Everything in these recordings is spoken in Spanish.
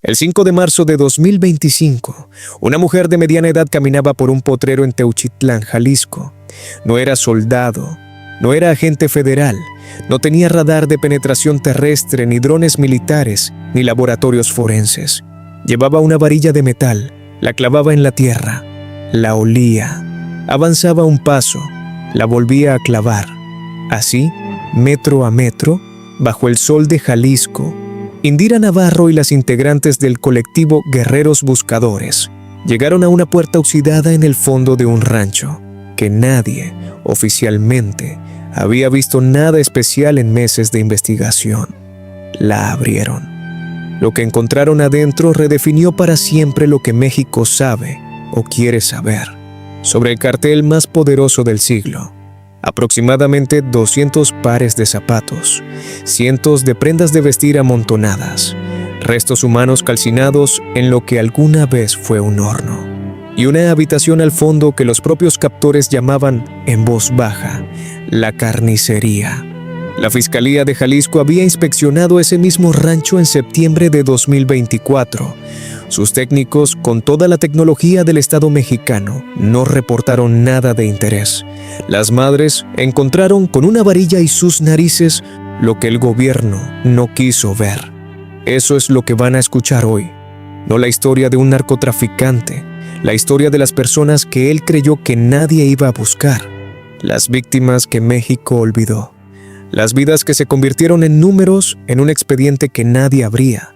El 5 de marzo de 2025, una mujer de mediana edad caminaba por un potrero en Teuchitlán, Jalisco. No era soldado, no era agente federal, no tenía radar de penetración terrestre, ni drones militares, ni laboratorios forenses. Llevaba una varilla de metal, la clavaba en la tierra, la olía, avanzaba un paso, la volvía a clavar. Así, metro a metro, bajo el sol de Jalisco, Indira Navarro y las integrantes del colectivo Guerreros Buscadores llegaron a una puerta oxidada en el fondo de un rancho, que nadie, oficialmente, había visto nada especial en meses de investigación. La abrieron. Lo que encontraron adentro redefinió para siempre lo que México sabe o quiere saber sobre el cartel más poderoso del siglo. Aproximadamente 200 pares de zapatos, cientos de prendas de vestir amontonadas, restos humanos calcinados en lo que alguna vez fue un horno, y una habitación al fondo que los propios captores llamaban, en voz baja, la carnicería. La Fiscalía de Jalisco había inspeccionado ese mismo rancho en septiembre de 2024. Sus técnicos, con toda la tecnología del Estado mexicano, no reportaron nada de interés. Las madres encontraron con una varilla y sus narices lo que el gobierno no quiso ver. Eso es lo que van a escuchar hoy. No la historia de un narcotraficante, la historia de las personas que él creyó que nadie iba a buscar, las víctimas que México olvidó, las vidas que se convirtieron en números en un expediente que nadie abría,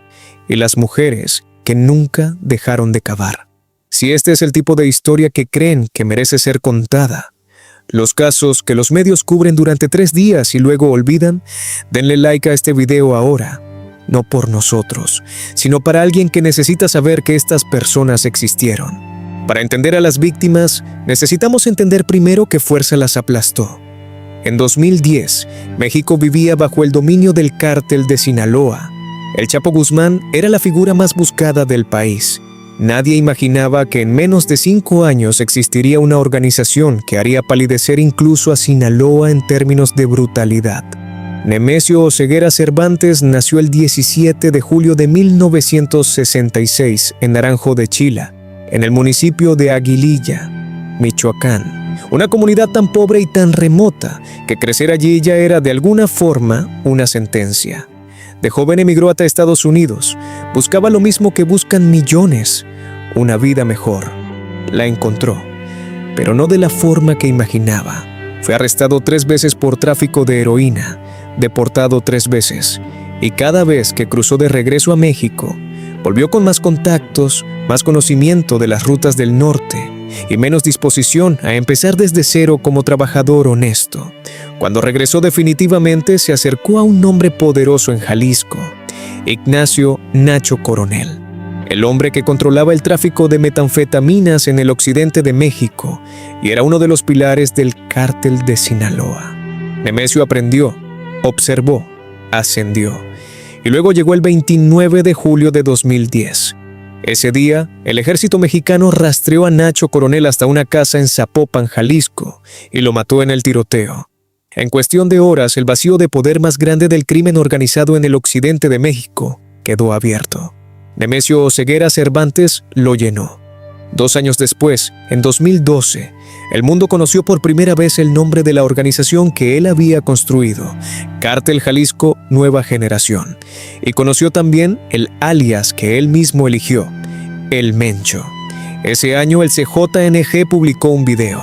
y las mujeres que nunca dejaron de cavar. Si este es el tipo de historia que creen que merece ser contada, los casos que los medios cubren durante 3 días y luego olvidan, denle like a este video ahora, no por nosotros, sino para alguien que necesita saber que estas personas existieron. Para entender a las víctimas, necesitamos entender primero qué fuerza las aplastó. En 2010, México vivía bajo el dominio del cártel de Sinaloa. El Chapo Guzmán era la figura más buscada del país. Nadie imaginaba que en menos de 5 años existiría una organización que haría palidecer incluso a Sinaloa en términos de brutalidad. Nemesio Oseguera Cervantes nació el 17 de julio de 1966 en Naranjo de Chila, en el municipio de Aguililla, Michoacán. Una comunidad tan pobre y tan remota que crecer allí ya era de alguna forma una sentencia. De joven emigró hasta Estados Unidos. Buscaba lo mismo que buscan millones, una vida mejor. La encontró, pero no de la forma que imaginaba. Fue arrestado 3 veces por tráfico de heroína, deportado 3 veces, y cada vez que cruzó de regreso a México, volvió con más contactos, más conocimiento de las rutas del norte y menos disposición a empezar desde cero como trabajador honesto. Cuando regresó definitivamente, se acercó a un hombre poderoso en Jalisco, Ignacio Nacho Coronel, el hombre que controlaba el tráfico de metanfetaminas en el occidente de México y era uno de los pilares del cártel de Sinaloa. Nemesio aprendió, observó, ascendió, y luego llegó el 29 de julio de 2010. Ese día, el ejército mexicano rastreó a Nacho Coronel hasta una casa en Zapopan, Jalisco, y lo mató en el tiroteo. En cuestión de horas, el vacío de poder más grande del crimen organizado en el occidente de México quedó abierto. Nemesio Oseguera Cervantes lo llenó. 2 años después, en 2012, el mundo conoció por primera vez el nombre de la organización que él había construido, Cártel Jalisco Nueva Generación, y conoció también el alias que él mismo eligió, El Mencho. Ese año el CJNG publicó un video.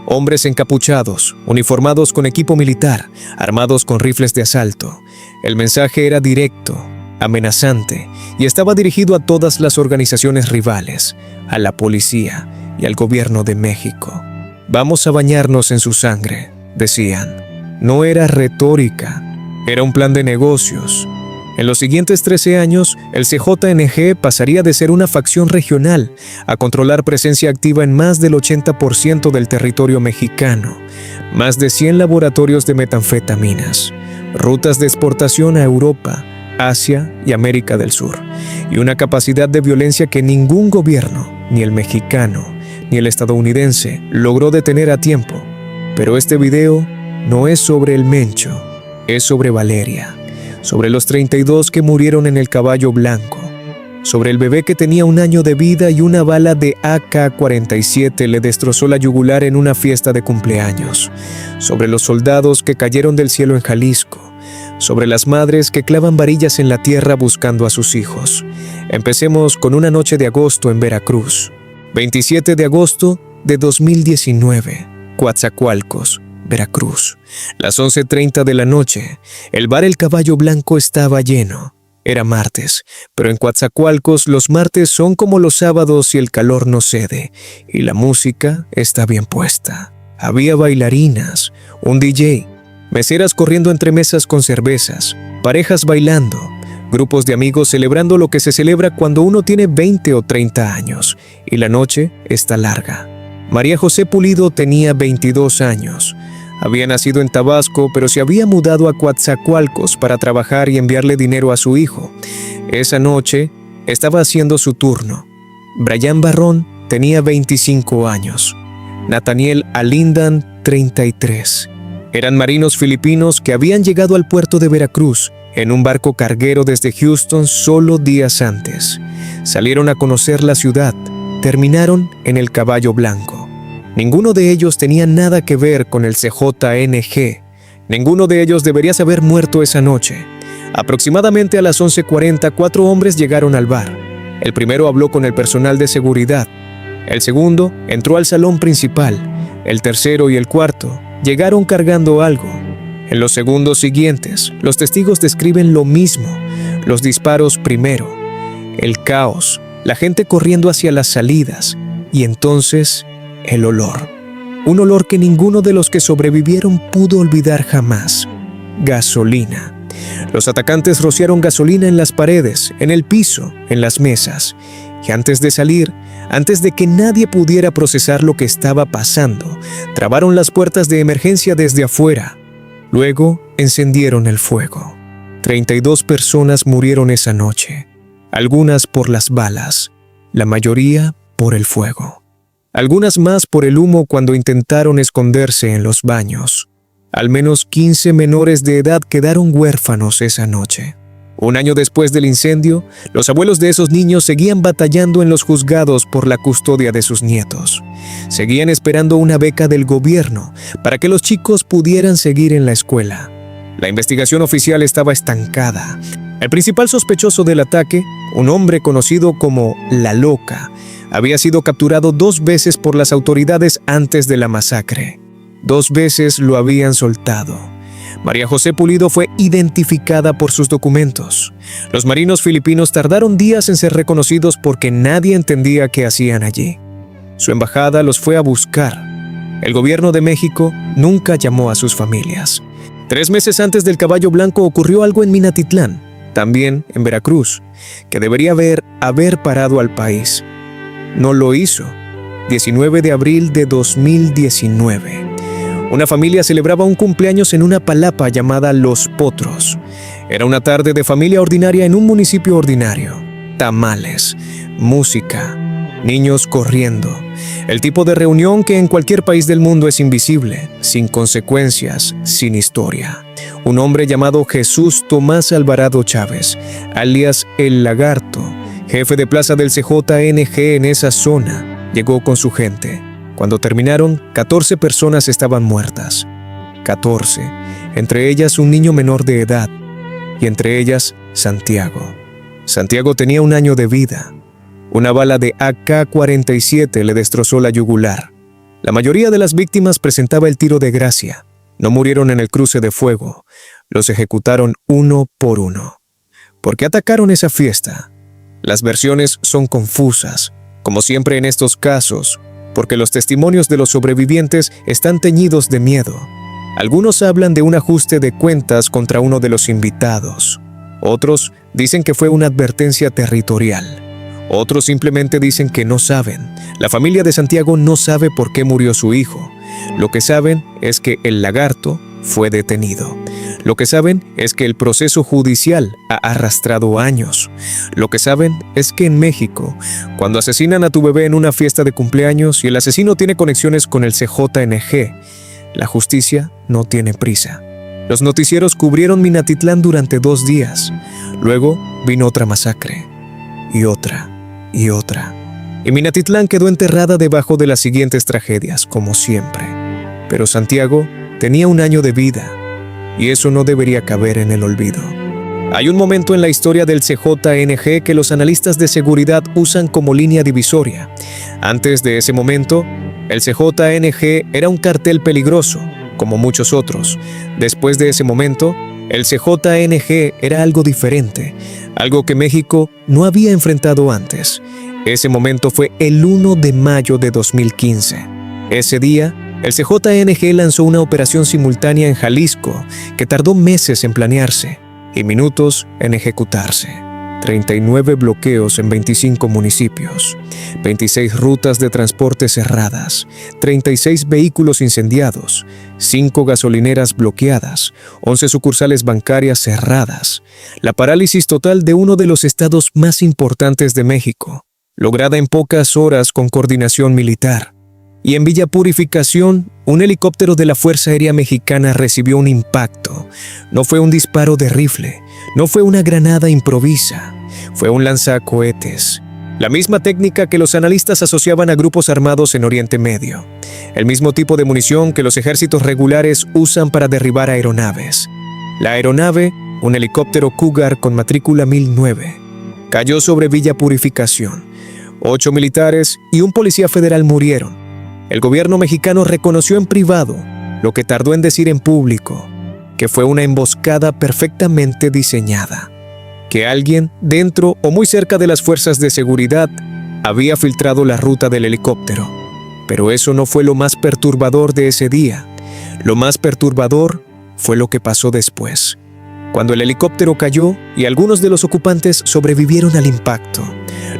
Hombres encapuchados, uniformados con equipo militar, armados con rifles de asalto. El mensaje era directo, amenazante, y estaba dirigido a todas las organizaciones rivales, a la policía y al gobierno de México. Vamos a bañarnos en su sangre, decían. No era retórica, era un plan de negocios. En los siguientes 13 años, el CJNG pasaría de ser una facción regional a controlar presencia activa en más del 80% del territorio mexicano, más de 100 laboratorios de metanfetaminas, rutas de exportación a Europa, Asia y América del Sur, y una capacidad de violencia que ningún gobierno, ni el mexicano, ni el estadounidense, logró detener a tiempo. Pero este video no es sobre el Mencho, es sobre Valeria, sobre los 32 que murieron en el Caballo Blanco, sobre el bebé que tenía 1 año de vida y una bala de AK-47 le destrozó la yugular en una fiesta de cumpleaños, sobre los soldados que cayeron del cielo en Jalisco, sobre las madres que clavan varillas en la tierra buscando a sus hijos. Empecemos con una noche de agosto en Veracruz. 27 de agosto de 2019, Coatzacoalcos, Veracruz. Las 11:30 de la noche, el bar El Caballo Blanco estaba lleno. Era martes, pero en Coatzacoalcos los martes son como los sábados y el calor no cede, y la música está bien puesta. Había bailarinas, un DJ, meseras corriendo entre mesas con cervezas, parejas bailando, grupos de amigos celebrando lo que se celebra cuando uno tiene 20 o 30 años, y la noche está larga. María José Pulido tenía 22 años. Había nacido en Tabasco, pero se había mudado a Coatzacoalcos para trabajar y enviarle dinero a su hijo. Esa noche estaba haciendo su turno. Brian Barrón tenía 25 años. Nathaniel Alindan, 33. Eran marinos filipinos que habían llegado al puerto de Veracruz en un barco carguero desde Houston solo días antes. Salieron a conocer la ciudad. Terminaron en el Caballo Blanco. Ninguno de ellos tenía nada que ver con el CJNG. Ninguno de ellos debería haber muerto esa noche. Aproximadamente a las 11:40, 4 hombres llegaron al bar. El primero habló con el personal de seguridad. El segundo entró al salón principal. El tercero y el cuarto llegaron cargando algo. En los segundos siguientes, los testigos describen lo mismo. Los disparos primero, el caos, la gente corriendo hacia las salidas y entonces el olor. Un olor que ninguno de los que sobrevivieron pudo olvidar jamás. Gasolina. Los atacantes rociaron gasolina en las paredes, en el piso, en las mesas. Y antes de salir, antes de que nadie pudiera procesar lo que estaba pasando, trabaron las puertas de emergencia desde afuera. Luego encendieron el fuego. 32 personas murieron esa noche. Algunas por las balas, la mayoría por el fuego. Algunas más por el humo cuando intentaron esconderse en los baños. Al menos 15 menores de edad quedaron huérfanos esa noche. 1 año después del incendio, los abuelos de esos niños seguían batallando en los juzgados por la custodia de sus nietos. Seguían esperando una beca del gobierno para que los chicos pudieran seguir en la escuela. La investigación oficial estaba estancada. El principal sospechoso del ataque, un hombre conocido como La Loca, había sido capturado 2 veces por las autoridades antes de la masacre. 2 veces lo habían soltado. María José Pulido fue identificada por sus documentos. Los marinos filipinos tardaron días en ser reconocidos porque nadie entendía qué hacían allí. Su embajada los fue a buscar. El gobierno de México nunca llamó a sus familias. 3 meses antes del Caballo Blanco ocurrió algo en Minatitlán, también en Veracruz, que debería haber parado al país. No lo hizo. 19 de abril de 2019. Una familia celebraba un cumpleaños en una palapa llamada Los Potros. Era una tarde de familia ordinaria en un municipio ordinario. Tamales, música, niños corriendo. El tipo de reunión que en cualquier país del mundo es invisible, sin consecuencias, sin historia. Un hombre llamado Jesús Tomás Alvarado Chávez, alias El Lagarto, jefe de plaza del CJNG en esa zona, llegó con su gente. Cuando terminaron, 14 personas estaban muertas. 14, entre ellas un niño menor de edad, y entre ellas Santiago. Santiago tenía 1 año de vida. Una bala de AK-47 le destrozó la yugular. La mayoría de las víctimas presentaba el tiro de gracia. No murieron en el cruce de fuego. Los ejecutaron uno por uno. ¿Por qué atacaron esa fiesta? Las versiones son confusas, como siempre en estos casos, porque los testimonios de los sobrevivientes están teñidos de miedo. Algunos hablan de un ajuste de cuentas contra uno de los invitados. Otros dicen que fue una advertencia territorial. Otros simplemente dicen que no saben. La familia de Santiago no sabe por qué murió su hijo. Lo que saben es que el Lagarto fue detenido. Lo que saben es que el proceso judicial ha arrastrado años. Lo que saben es que en México, cuando asesinan a tu bebé en una fiesta de cumpleaños y el asesino tiene conexiones con el CJNG, la justicia no tiene prisa. Los noticieros cubrieron Minatitlán durante 2 días. Luego vino otra masacre. y otra, y otra. Y Minatitlán quedó enterrada debajo de las siguientes tragedias, como siempre. Pero Santiago tenía 1 año de vida, y eso no debería caber en el olvido. Hay un momento en la historia del CJNG que los analistas de seguridad usan como línea divisoria. Antes de ese momento, el CJNG era un cartel peligroso, como muchos otros. Después de ese momento, el CJNG era algo diferente, algo que México no había enfrentado antes. Ese momento fue el 1 de mayo de 2015. Ese día, el CJNG lanzó una operación simultánea en Jalisco que tardó meses en planearse y minutos en ejecutarse. 39 bloqueos en 25 municipios, 26 rutas de transporte cerradas, 36 vehículos incendiados, 5 gasolineras bloqueadas, 11 sucursales bancarias cerradas, la parálisis total de uno de los estados más importantes de México, lograda en pocas horas con coordinación militar. Y en Villa Purificación, un helicóptero de la Fuerza Aérea Mexicana recibió un impacto. No fue un disparo de rifle, no fue una granada improvisa, fue un lanzacohetes. La misma técnica que los analistas asociaban a grupos armados en Oriente Medio. El mismo tipo de munición que los ejércitos regulares usan para derribar aeronaves. La aeronave, un helicóptero Cougar con matrícula 1009, cayó sobre Villa Purificación. 8 militares y un policía federal murieron. El gobierno mexicano reconoció en privado lo que tardó en decir en público, que fue una emboscada perfectamente diseñada, que alguien dentro o muy cerca de las fuerzas de seguridad había filtrado la ruta del helicóptero. Pero eso no fue lo más perturbador de ese día. Lo más perturbador fue lo que pasó después, cuando el helicóptero cayó y algunos de los ocupantes sobrevivieron al impacto.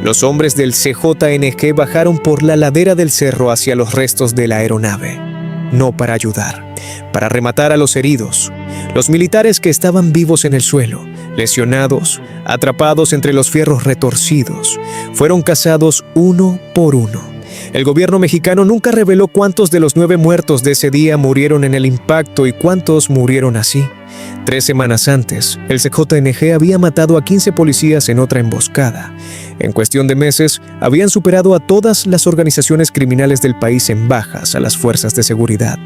Los hombres del CJNG bajaron por la ladera del cerro hacia los restos de la aeronave, no para ayudar, para rematar a los heridos. Los militares que estaban vivos en el suelo, lesionados, atrapados entre los fierros retorcidos, fueron cazados uno por uno. El gobierno mexicano nunca reveló cuántos de los 9 muertos de ese día murieron en el impacto y cuántos murieron así. 3 semanas antes, el CJNG había matado a 15 policías en otra emboscada. En cuestión de meses, habían superado a todas las organizaciones criminales del país en bajas a las fuerzas de seguridad.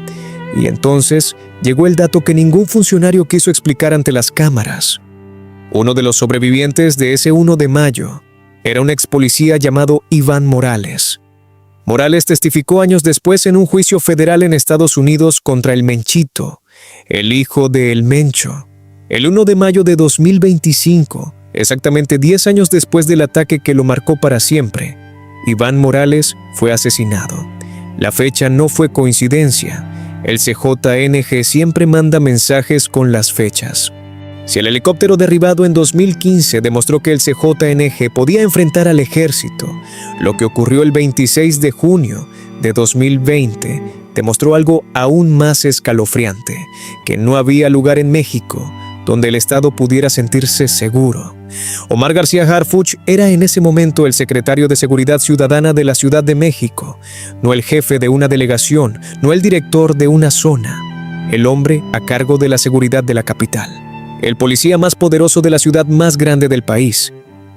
Y entonces llegó el dato que ningún funcionario quiso explicar ante las cámaras. Uno de los sobrevivientes de ese 1 de mayo era un ex policía llamado Iván Morales. Morales testificó años después en un juicio federal en Estados Unidos contra el Menchito, el hijo de El Mencho. El 1 de mayo de 2025, exactamente 10 años después del ataque que lo marcó para siempre, Iván Morales fue asesinado. La fecha no fue coincidencia. El CJNG siempre manda mensajes con las fechas. Si el helicóptero derribado en 2015 demostró que el CJNG podía enfrentar al ejército, lo que ocurrió el 26 de junio de 2020 demostró algo aún más escalofriante, que no había lugar en México donde el Estado pudiera sentirse seguro. Omar García Harfuch era en ese momento el secretario de Seguridad Ciudadana de la Ciudad de México, no el jefe de una delegación, no el director de una zona, el hombre a cargo de la seguridad de la capital, el policía más poderoso de la ciudad más grande del país.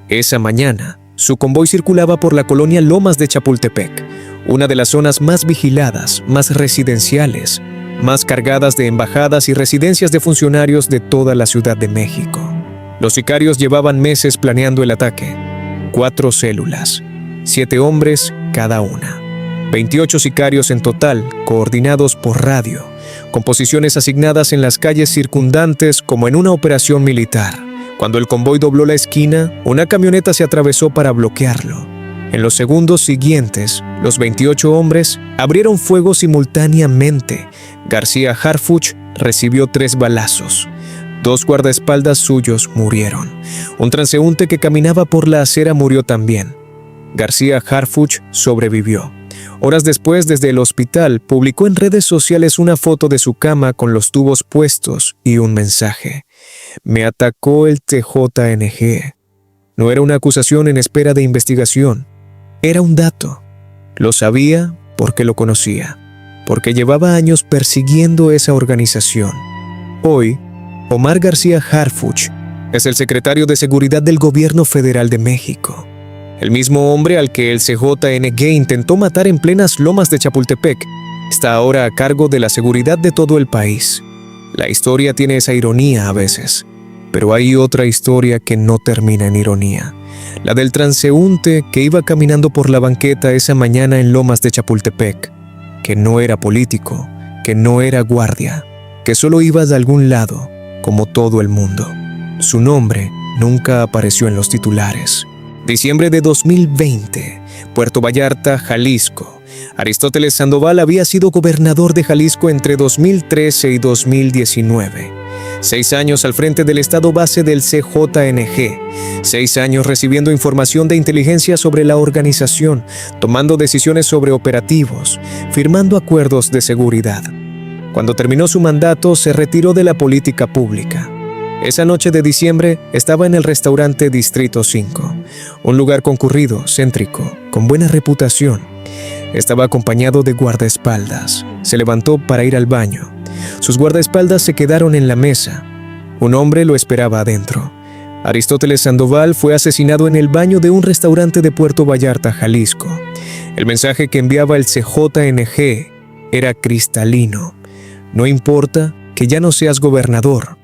Esa mañana, su convoy circulaba por la colonia Lomas de Chapultepec, una de las zonas más vigiladas, más residenciales, más cargadas de embajadas y residencias de funcionarios de toda la Ciudad de México. Los sicarios llevaban meses planeando el ataque. 4 células, 7 hombres cada una. 28 sicarios en total, coordinados por radio, con posiciones asignadas en las calles circundantes como en una operación militar. Cuando el convoy dobló la esquina, una camioneta se atravesó para bloquearlo. En los segundos siguientes, los 28 hombres abrieron fuego simultáneamente. García Harfuch recibió 3 balazos. 2 guardaespaldas suyos murieron. Un transeúnte que caminaba por la acera murió también. García Harfuch sobrevivió. Horas después, desde el hospital, publicó en redes sociales una foto de su cama con los tubos puestos y un mensaje: "Me atacó el CJNG". No era una acusación en espera de investigación. Era un dato. Lo sabía porque lo conocía, porque llevaba años persiguiendo esa organización. Hoy, Omar García Harfuch es el secretario de Seguridad del Gobierno Federal de México. El mismo hombre al que el CJNG intentó matar en plenas lomas de Chapultepec está ahora a cargo de la seguridad de todo el país. La historia tiene esa ironía a veces, pero hay otra historia que no termina en ironía. La del transeúnte que iba caminando por la banqueta esa mañana en lomas de Chapultepec, que no era político, que no era guardia, que solo iba de algún lado, como todo el mundo. Su nombre nunca apareció en los titulares. Diciembre de 2020, Puerto Vallarta, Jalisco. Aristóteles Sandoval había sido gobernador de Jalisco entre 2013 y 2019. 6 años al frente del estado base del CJNG. 6 años recibiendo información de inteligencia sobre la organización, tomando decisiones sobre operativos, firmando acuerdos de seguridad. Cuando terminó su mandato, se retiró de la política pública. Esa noche de diciembre estaba en el restaurante Distrito 5, un lugar concurrido, céntrico, con buena reputación. Estaba acompañado de guardaespaldas. Se levantó para ir al baño. Sus guardaespaldas se quedaron en la mesa. Un hombre lo esperaba adentro. Aristóteles Sandoval fue asesinado en el baño de un restaurante de Puerto Vallarta, Jalisco. El mensaje que enviaba el CJNG era cristalino. No importa que ya no seas gobernador.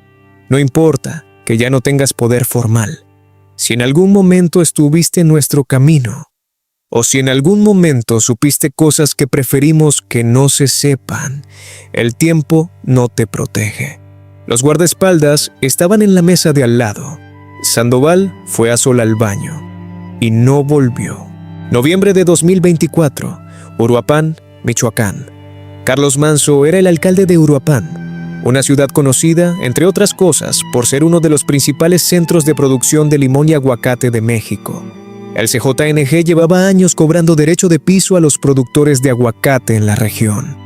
No importa que ya no tengas poder formal. Si en algún momento estuviste en nuestro camino, o si en algún momento supiste cosas que preferimos que no se sepan, el tiempo no te protege. Los guardaespaldas estaban en la mesa de al lado. Sandoval fue a sola al baño y no volvió. Noviembre de 2024, Uruapan, Michoacán. Carlos Manso era el alcalde de Uruapan, una ciudad conocida, entre otras cosas, por ser uno de los principales centros de producción de limón y aguacate de México. El CJNG llevaba años cobrando derecho de piso a los productores de aguacate en la región.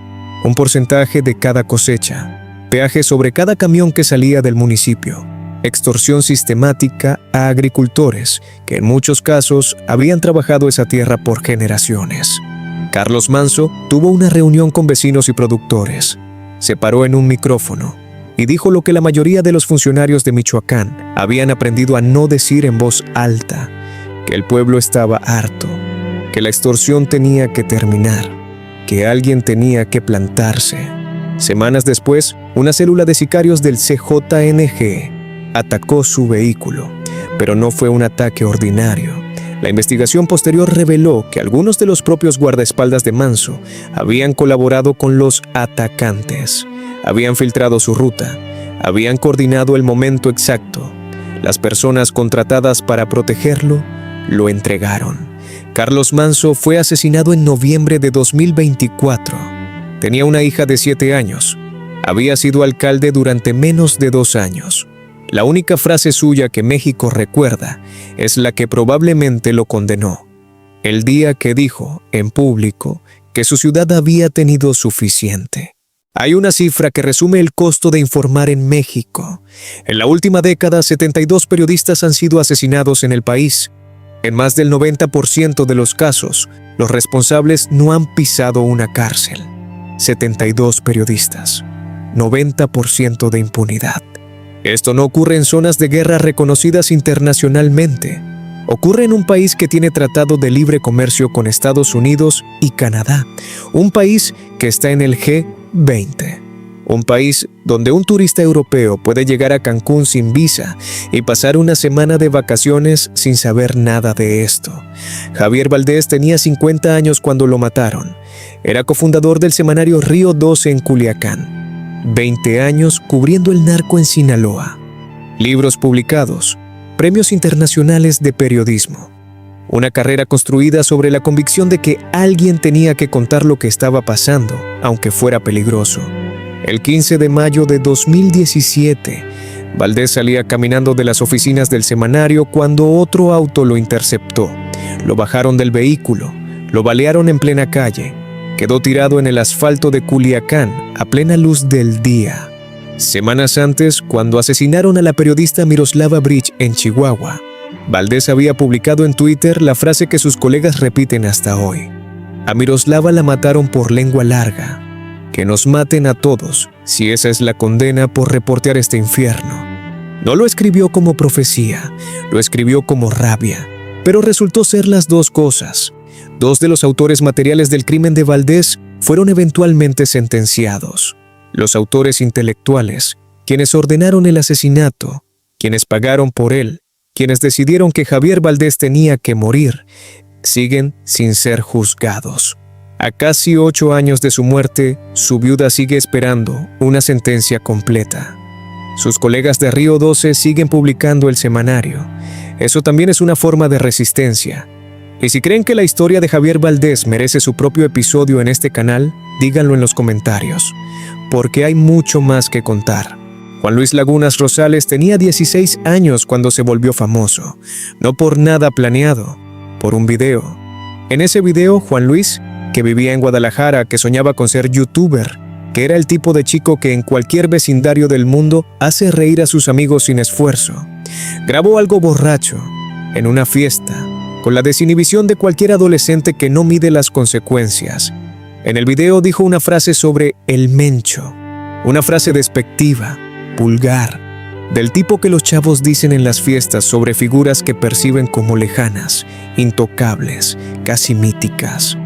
Un porcentaje de cada cosecha, peaje sobre cada camión que salía del municipio, extorsión sistemática a agricultores que en muchos casos habían trabajado esa tierra por generaciones. Carlos Manso tuvo una reunión con vecinos y productores. Se paró en un micrófono y dijo lo que la mayoría de los funcionarios de Michoacán habían aprendido a no decir en voz alta: que el pueblo estaba harto, que la extorsión tenía que terminar, que alguien tenía que plantarse. Semanas después, una célula de sicarios del CJNG atacó su vehículo, pero no fue un ataque ordinario. La investigación posterior reveló que algunos de los propios guardaespaldas de Manso habían colaborado con los atacantes, habían filtrado su ruta, habían coordinado el momento exacto. Las personas contratadas para protegerlo lo entregaron. Carlos Manso fue asesinado en noviembre de 2024. Tenía una hija de 7 años. Había sido alcalde durante menos de 2 años. La única frase suya que México recuerda es la que probablemente lo condenó. El día que dijo, en público, que su ciudad había tenido suficiente. Hay una cifra que resume el costo de informar en México. En la última década, 72 periodistas han sido asesinados en el país. En más del 90% de los casos, los responsables no han pisado una cárcel. 72 periodistas. 90% de impunidad. Esto no ocurre en zonas de guerra reconocidas internacionalmente. Ocurre en un país que tiene tratado de libre comercio con Estados Unidos y Canadá. Un país que está en el G20. Un país donde un turista europeo puede llegar a Cancún sin visa y pasar una semana de vacaciones sin saber nada de esto. Javier Valdés tenía 50 años cuando lo mataron. Era cofundador del semanario Río 12 en Culiacán. 20 años cubriendo el narco en Sinaloa. Libros publicados. Premios internacionales de periodismo. Una carrera construida sobre la convicción de que alguien tenía que contar lo que estaba pasando, aunque fuera peligroso. El 15 de mayo de 2017, Valdés salía caminando de las oficinas del semanario cuando otro auto lo interceptó. Lo bajaron del vehículo, lo balearon en plena calle. Quedó tirado en el asfalto de Culiacán a plena luz del día. Semanas antes, cuando asesinaron a la periodista Miroslava Bridge en Chihuahua, Valdés había publicado en Twitter la frase que sus colegas repiten hasta hoy. A Miroslava la mataron por lengua larga. Que nos maten a todos, si esa es la condena por reportear este infierno. No lo escribió como profecía, lo escribió como rabia. Pero resultó ser las dos cosas. Dos de los autores materiales del crimen de Valdés fueron eventualmente sentenciados. Los autores intelectuales, quienes ordenaron el asesinato, quienes pagaron por él, quienes decidieron que Javier Valdés tenía que morir, siguen sin ser juzgados. A casi 8 años de su muerte, su viuda sigue esperando una sentencia completa. Sus colegas de Río 12 siguen publicando el semanario. Eso también es una forma de resistencia. Y si creen que la historia de Javier Valdés merece su propio episodio en este canal, díganlo en los comentarios, porque hay mucho más que contar. Juan Luis Lagunas Rosales tenía 16 años cuando se volvió famoso, no por nada planeado, por un video. En ese video, Juan Luis, que vivía en Guadalajara, que soñaba con ser youtuber, que era el tipo de chico que en cualquier vecindario del mundo hace reír a sus amigos sin esfuerzo, grabó algo borracho, en una fiesta, con la desinhibición de cualquier adolescente que no mide las consecuencias. En el video dijo una frase sobre el mencho, una frase despectiva, vulgar, del tipo que los chavos dicen en las fiestas sobre figuras que perciben como lejanas, intocables, casi míticas.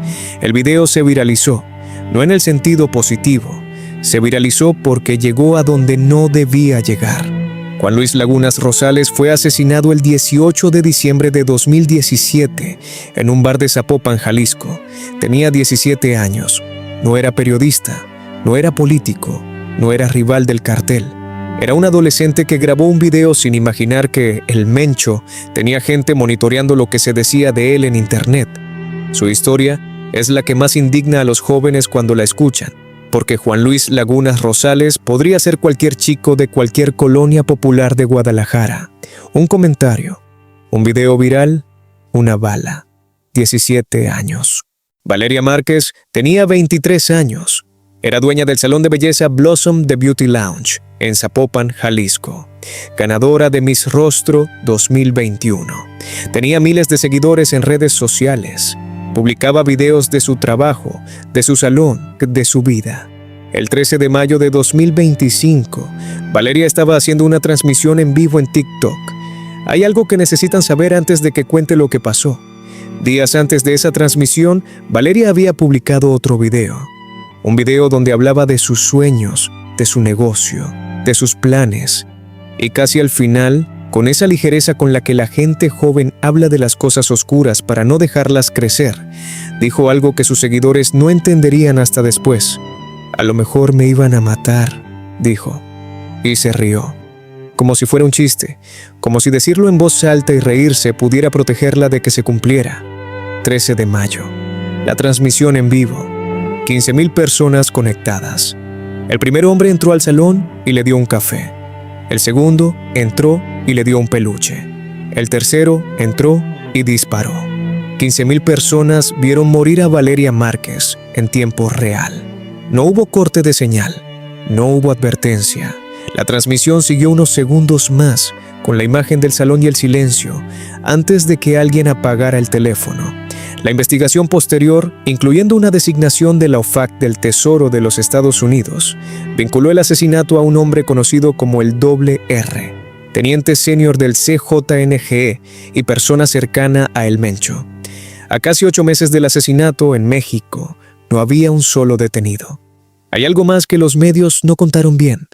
El video se viralizó, no en el sentido positivo, se viralizó porque llegó a donde no debía llegar. Juan Luis Lagunas Rosales fue asesinado el 18 de diciembre de 2017 en un bar de Zapopan, Jalisco. Tenía 17 años, no era periodista, no era político, no era rival del cartel. Era un adolescente que grabó un video sin imaginar que el mencho tenía gente monitoreando lo que se decía de él en internet. Su historia es la que más indigna a los jóvenes cuando la escuchan, porque Juan Luis Lagunas Rosales podría ser cualquier chico de cualquier colonia popular de Guadalajara. Un comentario, un video viral, una bala. 17 años. Valeria Márquez tenía 23 años. Era dueña del salón de belleza Blossom The Beauty Lounge, en Zapopan, Jalisco. Ganadora de Miss Rostro 2021. Tenía miles de seguidores en redes sociales. Publicaba videos de su trabajo, de su salón, de su vida. El 13 de mayo de 2025, Valeria estaba haciendo una transmisión en vivo en TikTok. Hay algo que necesitan saber antes de que cuente lo que pasó. Días antes de esa transmisión, Valeria había publicado otro video. Un video donde hablaba de sus sueños, de su negocio, de sus planes. Y casi al final, con esa ligereza con la que la gente joven habla de las cosas oscuras para no dejarlas crecer, dijo algo que sus seguidores no entenderían hasta después. A lo mejor me iban a matar, dijo. Y se rió. Como si fuera un chiste, como si decirlo en voz alta y reírse pudiera protegerla de que se cumpliera. 13 de mayo. La transmisión en vivo. 15,000 personas conectadas. El primer hombre entró al salón y le dio un café. El segundo entró y le dio un peluche. El tercero entró y disparó. 15,000 personas vieron morir a Valeria Márquez en tiempo real. No hubo corte de señal, no hubo advertencia. La transmisión siguió unos segundos más, con la imagen del salón y el silencio, antes de que alguien apagara el teléfono. La investigación posterior, incluyendo una designación de la OFAC del Tesoro de los Estados Unidos, vinculó el asesinato a un hombre conocido como el Doble R, teniente senior del CJNGE y persona cercana a El Mencho. A casi 8 meses del asesinato en México, no había un solo detenido. Hay algo más que los medios no contaron bien.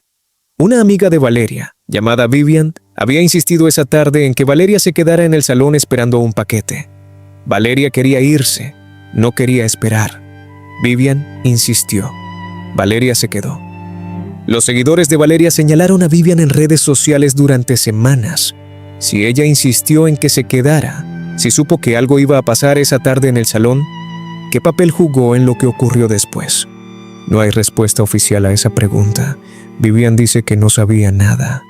Una amiga de Valeria, llamada Vivian, había insistido esa tarde en que Valeria se quedara en el salón esperando un paquete. Valeria quería irse, no quería esperar. Vivian insistió. Valeria se quedó. Los seguidores de Valeria señalaron a Vivian en redes sociales durante semanas. Si ella insistió en que se quedara, si supo que algo iba a pasar esa tarde en el salón, ¿qué papel jugó en lo que ocurrió después? No hay respuesta oficial a esa pregunta. Vivian dice que no sabía nada.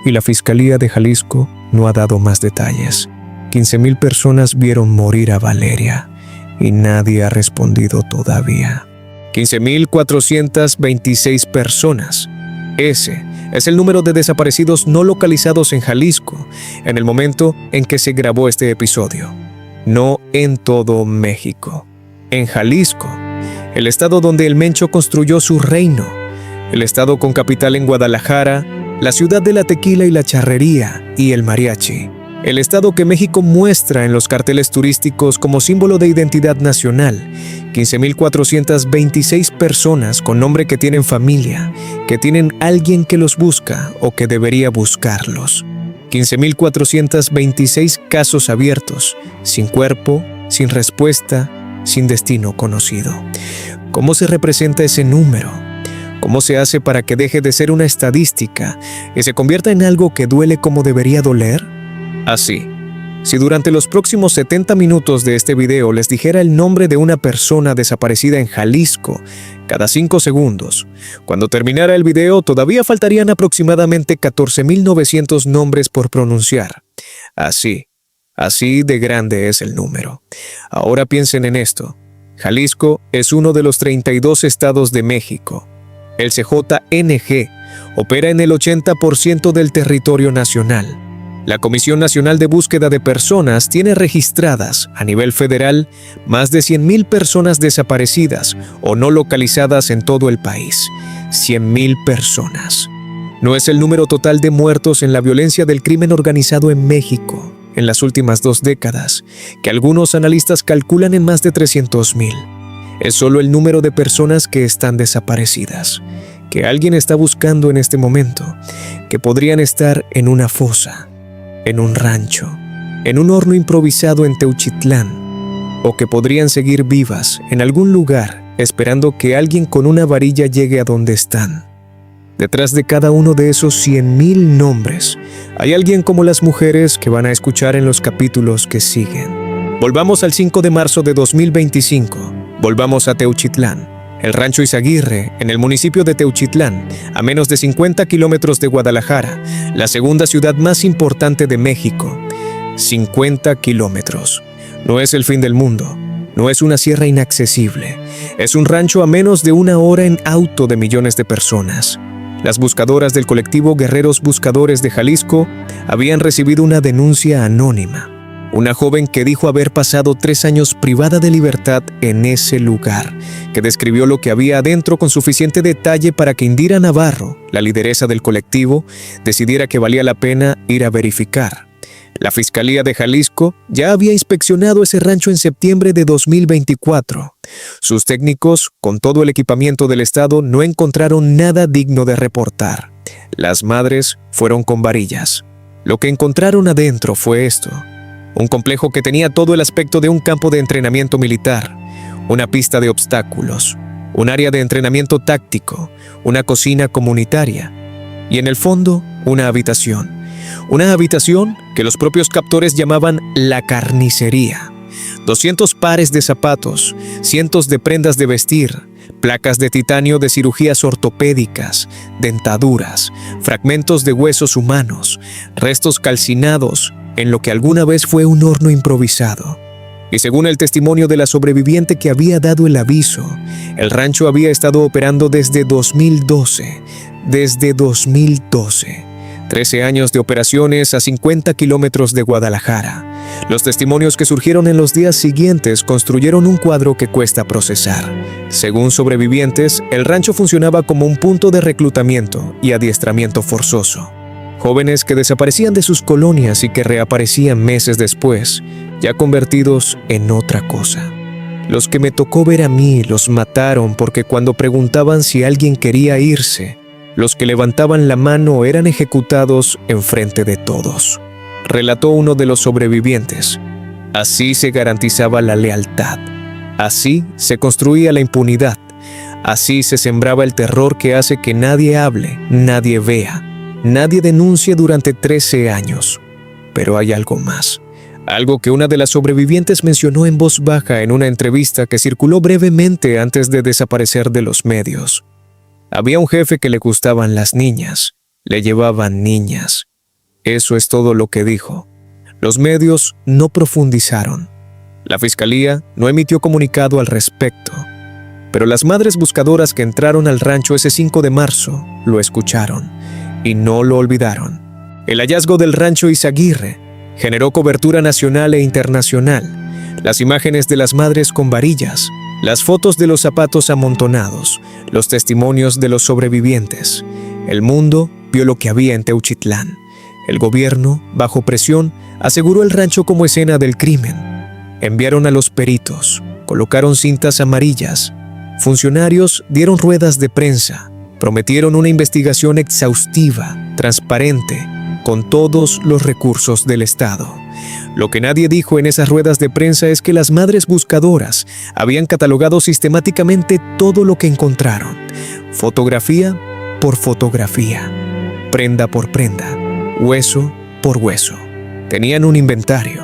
Y la Fiscalía de Jalisco no ha dado más detalles. 15,000 personas vieron morir a Valeria y nadie ha respondido todavía. 15,426 personas. Ese es el número de desaparecidos no localizados en Jalisco en el momento en que se grabó este episodio. No en todo México. En Jalisco, el estado donde el Mencho construyó su reino, el estado con capital en Guadalajara, la ciudad de la tequila y la charrería y el mariachi. el estado que México muestra en los carteles turísticos como símbolo de identidad nacional. 15,426 personas con nombre que tienen familia, que tienen alguien que los busca o que debería buscarlos. 15,426 casos abiertos, sin cuerpo, sin respuesta, sin destino conocido. ¿Cómo se representa ese número? ¿Cómo se hace para que deje de ser una estadística y se convierta en algo que duele como debería doler? Así, si durante los próximos 70 minutos de este video les dijera el nombre de una persona desaparecida en Jalisco cada 5 segundos, cuando terminara el video todavía faltarían aproximadamente 14,900 nombres por pronunciar. Así de grande es el número. Ahora piensen en esto. Jalisco es uno de los 32 estados de México. El CJNG opera en el 80% del territorio nacional. La Comisión Nacional de Búsqueda de Personas tiene registradas, a nivel federal, más de 100,000 personas desaparecidas o no localizadas en todo el país. 100,000 personas. No es el número total de muertos en la violencia del crimen organizado en México en las últimas 2 décadas, que algunos analistas calculan en más de 300,000. Es solo el número de personas que están desaparecidas, que alguien está buscando en este momento, que podrían estar en una fosa, en un rancho, en un horno improvisado en Teuchitlán, o que podrían seguir vivas en algún lugar esperando que alguien con una varilla llegue a donde están. Detrás de cada uno de esos 100,000 nombres, hay alguien como las mujeres que van a escuchar en los capítulos que siguen. Volvamos al 5 de marzo de 2025. Volvamos a Teuchitlán, el rancho Izaguirre, en el municipio de Teuchitlán, a menos de 50 kilómetros de Guadalajara, la segunda ciudad más importante de México. 50 kilómetros. No es el fin del mundo. No es una sierra inaccesible. Es un rancho a menos de 1 hora en auto de millones de personas. Las buscadoras del colectivo Guerreros Buscadores de Jalisco habían recibido una denuncia anónima. Una joven que dijo haber pasado 3 años privada de libertad en ese lugar, que describió lo que había adentro con suficiente detalle para que Indira Navarro, la lideresa del colectivo, decidiera que valía la pena ir a verificar. La Fiscalía de Jalisco ya había inspeccionado ese rancho en septiembre de 2024. Sus técnicos, con todo el equipamiento del estado, no encontraron nada digno de reportar. Las madres fueron con varillas. Lo que encontraron adentro fue esto: un complejo que tenía todo el aspecto de un campo de entrenamiento militar, una pista de obstáculos, un área de entrenamiento táctico, una cocina comunitaria y en el fondo una habitación. Una habitación que los propios captores llamaban la carnicería. 200 pares de zapatos, cientos de prendas de vestir, placas de titanio de cirugías ortopédicas, dentaduras, fragmentos de huesos humanos, restos calcinados en lo que alguna vez fue un horno improvisado. Y según el testimonio de la sobreviviente que había dado el aviso, el rancho había estado operando desde 2012. Desde 2012. 13 años de operaciones a 50 kilómetros de Guadalajara. Los testimonios que surgieron en los días siguientes construyeron un cuadro que cuesta procesar. Según sobrevivientes, el rancho funcionaba como un punto de reclutamiento y adiestramiento forzoso. Jóvenes que desaparecían de sus colonias y que reaparecían meses después, ya convertidos en otra cosa. Los que me tocó ver a mí los mataron porque cuando preguntaban si alguien quería irse, los que levantaban la mano eran ejecutados enfrente de todos. Relató uno de los sobrevivientes. Así se garantizaba la lealtad. Así se construía la impunidad. Así se sembraba el terror que hace que nadie hable, nadie vea, nadie denuncie durante 13 años. Pero hay algo más. Algo que una de las sobrevivientes mencionó en voz baja en una entrevista que circuló brevemente antes de desaparecer de los medios. Había un jefe que le gustaban las niñas, le llevaban niñas. Eso es todo lo que dijo. Los medios no profundizaron. La fiscalía no emitió comunicado al respecto. Pero las madres buscadoras que entraron al rancho ese 5 de marzo lo escucharon y no lo olvidaron. El hallazgo del rancho Izaguirre generó cobertura nacional e internacional. Las imágenes de las madres con varillas, las fotos de los zapatos amontonados, los testimonios de los sobrevivientes. El mundo vio lo que había en Teuchitlán. El gobierno, bajo presión, aseguró el rancho como escena del crimen. Enviaron a los peritos, colocaron cintas amarillas. Funcionarios dieron ruedas de prensa, prometieron una investigación exhaustiva, transparente, con todos los recursos del Estado. Lo que nadie dijo en esas ruedas de prensa es que las madres buscadoras habían catalogado sistemáticamente todo lo que encontraron, fotografía por fotografía, prenda por prenda, hueso por hueso. Tenían un inventario,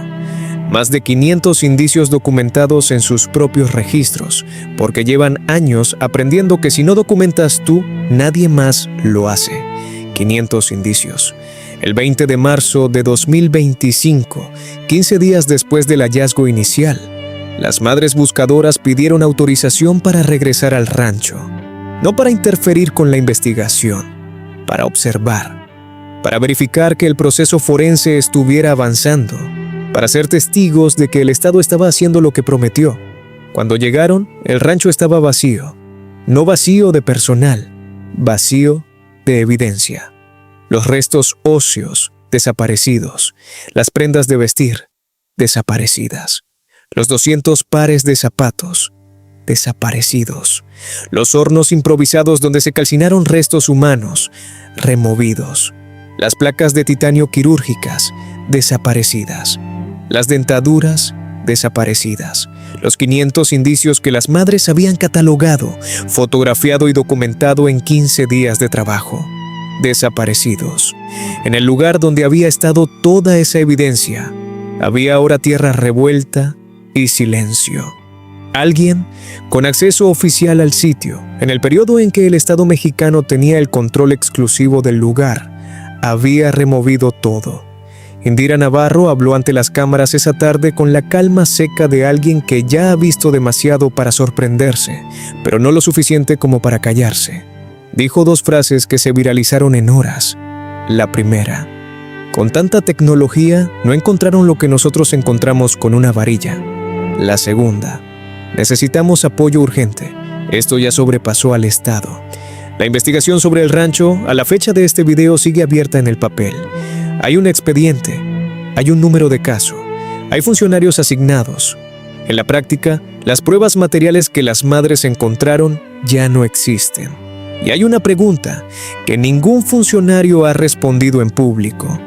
más de 500 indicios documentados en sus propios registros, porque llevan años aprendiendo que si no documentas tú, nadie más lo hace. 500 indicios. El 20 de marzo de 2025, 15 días después del hallazgo inicial, las madres buscadoras pidieron autorización para regresar al rancho, no para interferir con la investigación, para observar, para verificar que el proceso forense estuviera avanzando, para ser testigos de que el Estado estaba haciendo lo que prometió. Cuando llegaron, el rancho estaba vacío, no vacío de personal, vacío de evidencia. Los restos óseos, desaparecidos. Las prendas de vestir, desaparecidas. Los 200 pares de zapatos, desaparecidos. Los hornos improvisados donde se calcinaron restos humanos, removidos. Las placas de titanio quirúrgicas, desaparecidas. Las dentaduras, desaparecidas. Los 500 indicios que las madres habían catalogado, fotografiado y documentado en 15 días de trabajo. Desaparecidos. En el lugar donde había estado toda esa evidencia, había ahora tierra revuelta y silencio. Alguien, con acceso oficial al sitio, en el periodo en que el Estado mexicano tenía el control exclusivo del lugar, había removido todo. Indira Navarro habló ante las cámaras esa tarde con la calma seca de alguien que ya ha visto demasiado para sorprenderse, pero no lo suficiente como para callarse. Dijo dos frases que se viralizaron en horas. La primera: con tanta tecnología no encontraron lo que nosotros encontramos con una varilla. La segunda: necesitamos apoyo urgente. Esto ya sobrepasó al Estado. La investigación sobre el rancho, a la fecha de este video, sigue abierta en el papel. Hay un expediente, hay un número de caso, hay funcionarios asignados. En la práctica, las pruebas materiales que las madres encontraron ya no existen. Y hay una pregunta que ningún funcionario ha respondido en público.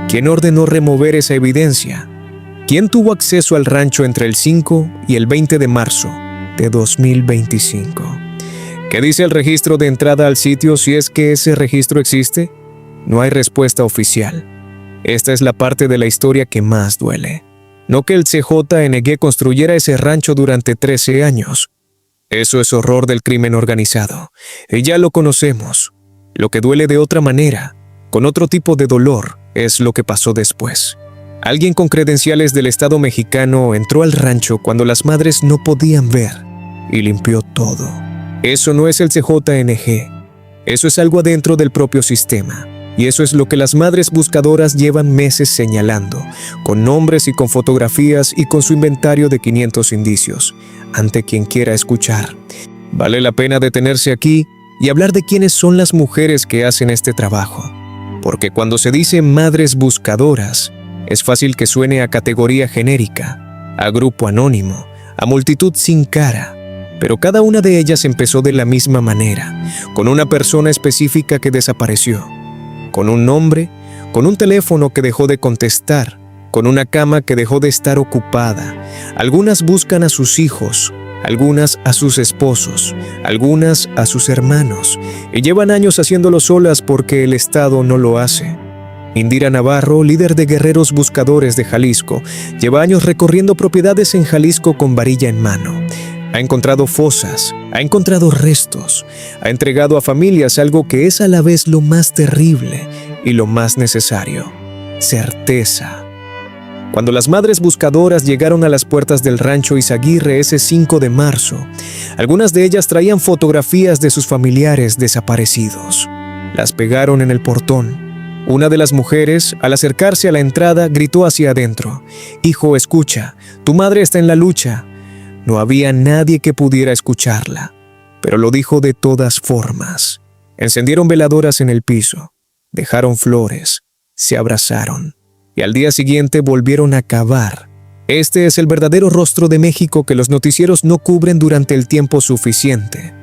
¿Quién ordenó remover esa evidencia? ¿Quién tuvo acceso al rancho entre el 5 y el 20 de marzo de 2025? ¿Qué dice el registro de entrada al sitio si es que ese registro existe? No hay respuesta oficial. Esta es la parte de la historia que más duele. No que el CJNG construyera ese rancho durante 13 años. Eso es horror del crimen organizado, y ya lo conocemos. Lo que duele de otra manera, con otro tipo de dolor, es lo que pasó después. Alguien con credenciales del Estado mexicano entró al rancho cuando las madres no podían ver y limpió todo. Eso no es el CJNG, eso es algo adentro del propio sistema. Y eso es lo que las madres buscadoras llevan meses señalando, con nombres y con fotografías y con su inventario de 500 indicios, ante quien quiera escuchar. Vale la pena detenerse aquí y hablar de quiénes son las mujeres que hacen este trabajo. Porque cuando se dice madres buscadoras, es fácil que suene a categoría genérica, a grupo anónimo, a multitud sin cara. Pero cada una de ellas empezó de la misma manera, con una persona específica que desapareció. Con un nombre, con un teléfono que dejó de contestar, con una cama que dejó de estar ocupada. Algunas buscan a sus hijos, algunas a sus esposos, algunas a sus hermanos, y llevan años haciéndolo solas porque el Estado no lo hace. Indira Navarro, líder de Guerreros Buscadores de Jalisco, lleva años recorriendo propiedades en Jalisco con varilla en mano. Ha encontrado fosas, ha encontrado restos, ha entregado a familias algo que es a la vez lo más terrible y lo más necesario: certeza. Cuando las madres buscadoras llegaron a las puertas del rancho Izaguirre ese 5 de marzo, algunas de ellas traían fotografías de sus familiares desaparecidos. Las pegaron en el portón. Una de las mujeres, al acercarse a la entrada, gritó hacia adentro: «Hijo, escucha, tu madre está en la lucha». No había nadie que pudiera escucharla, pero lo dijo de todas formas. Encendieron veladoras en el piso, dejaron flores, se abrazaron y al día siguiente volvieron a cavar. Este es el verdadero rostro de México que los noticieros no cubren durante el tiempo suficiente.